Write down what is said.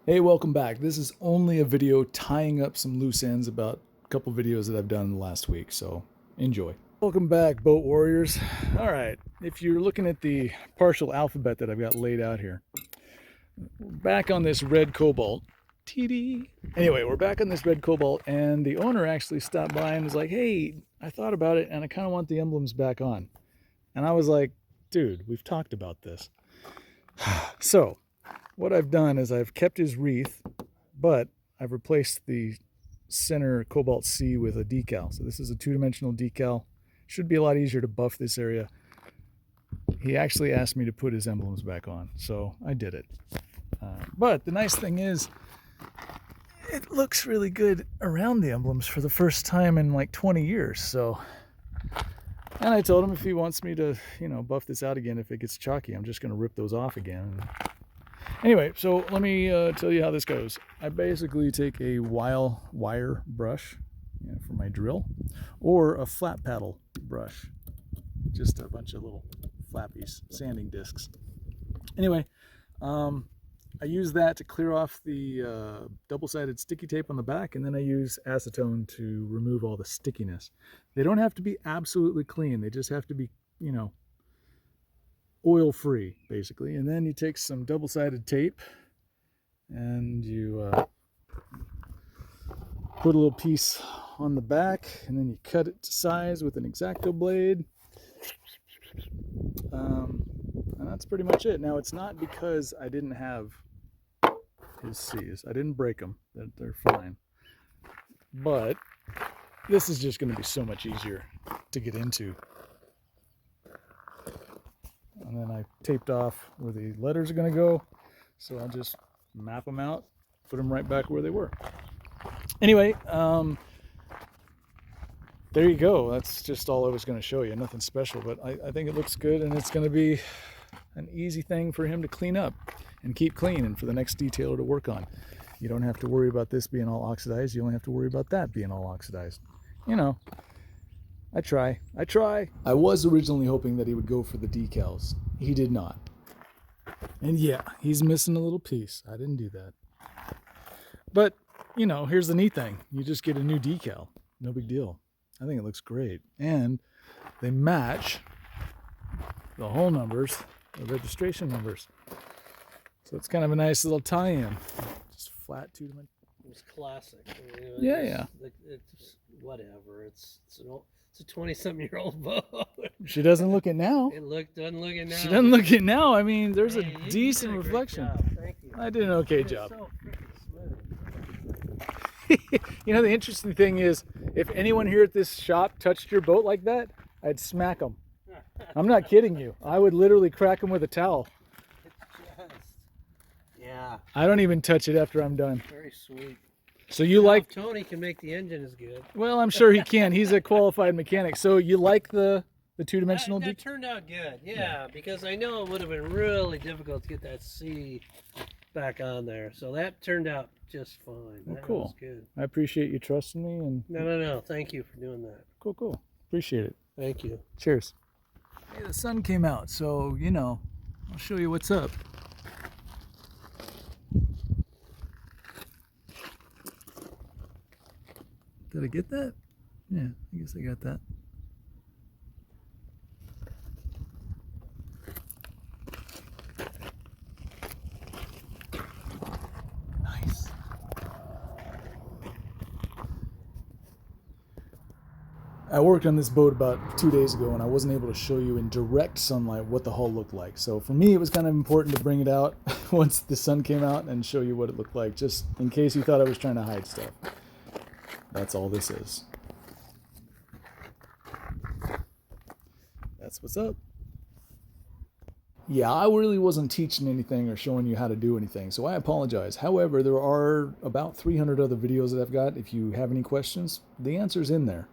Hey, welcome back. This is only a video tying up some loose ends about a couple videos that I've done in the last week, so enjoy. Welcome back, boat warriors. All right, if you're looking at the partial alphabet that I've got laid out here, we're back on this red cobalt. TD. Anyway, we're back on this red cobalt, and the owner actually stopped by and was like, hey, I thought about it, and I kind of want the emblems back on. And I was like, dude, we've talked about this. So what I've done is I've kept his wreath, but I've replaced the center Cobalt C with a decal. So this is a two-dimensional decal. Should be a lot easier to buff this area. He actually asked me to put his emblems back on, so I did it. But the nice thing is, it looks really good around the emblems for the first time in like 20 years. So, and I told him if he wants me to, buff this out again, if it gets chalky, I'm just going to rip those off again. Anyway, so let me tell you how this goes. I basically take a wire brush for my drill, or a flat paddle brush, just a bunch of little flappies, sanding discs. Anyway, I use that to clear off the double-sided sticky tape on the back, and then I use acetone to remove all the stickiness. They don't have to be absolutely clean. They just have to be, oil free, basically. And then you take some double-sided tape and you put a little piece on the back, and then you cut it to size with an X-Acto blade. And that's pretty much it. Now, it's not because I didn't have his C's. I didn't break them. They're fine. But this is just going to be so much easier to get into. And then I taped off where the letters are going to go, so I'll just map them out, put them right back where they were. Anyway, there you go. That's just all I was going to show you. Nothing special, but I think it looks good, and it's going to be an easy thing for him to clean up and keep clean, and for the next detailer to work on. You don't have to worry about this being all oxidized. You only have to worry about that being all oxidized. I try. I was originally hoping that he would go for the decals. He did not. And yeah, he's missing a little piece. I didn't do that. But, here's the neat thing. You just get a new decal. No big deal. I think it looks great. And they match the hull numbers, the registration numbers. So it's kind of a nice little tie-in. Just flat two-dimensional. It's classic. Yeah. It's whatever. It's a 20-something-year-old boat. She doesn't look it now. Doesn't look it now. She doesn't look it now. I mean, there's a You decent did a great reflection. job. Thank you. I did an okay job. So freaking smooth. The interesting thing is, if anyone here at this shop touched your boat like that, I'd smack them. I'm not kidding you. I would literally crack them with a towel. Yeah. I don't even touch it after I'm done. Very sweet. So you like? Tony can make the engine as good. Well, I'm sure he can. He's a qualified mechanic. So you like the two-dimensional? That turned out good. Yeah, because I know it would have been really difficult to get that C back on there. So that turned out just fine. Well, that cool. was good. I appreciate you trusting me. And No. Thank you for doing that. Cool. Appreciate it. Thank you. Cheers. Hey, the sun came out, so I'll show you what's up. Did I get that? Yeah, I guess I got that. Nice. I worked on this boat about 2 days ago, and I wasn't able to show you in direct sunlight what the hull looked like. So for me, it was kind of important to bring it out once the sun came out and show you what it looked like, just in case you thought I was trying to hide stuff. That's all this is. That's what's up. Yeah, I really wasn't teaching anything or showing you how to do anything, so I apologize. However, there are about 300 other videos that I've got. If you have any questions, the answer's in there.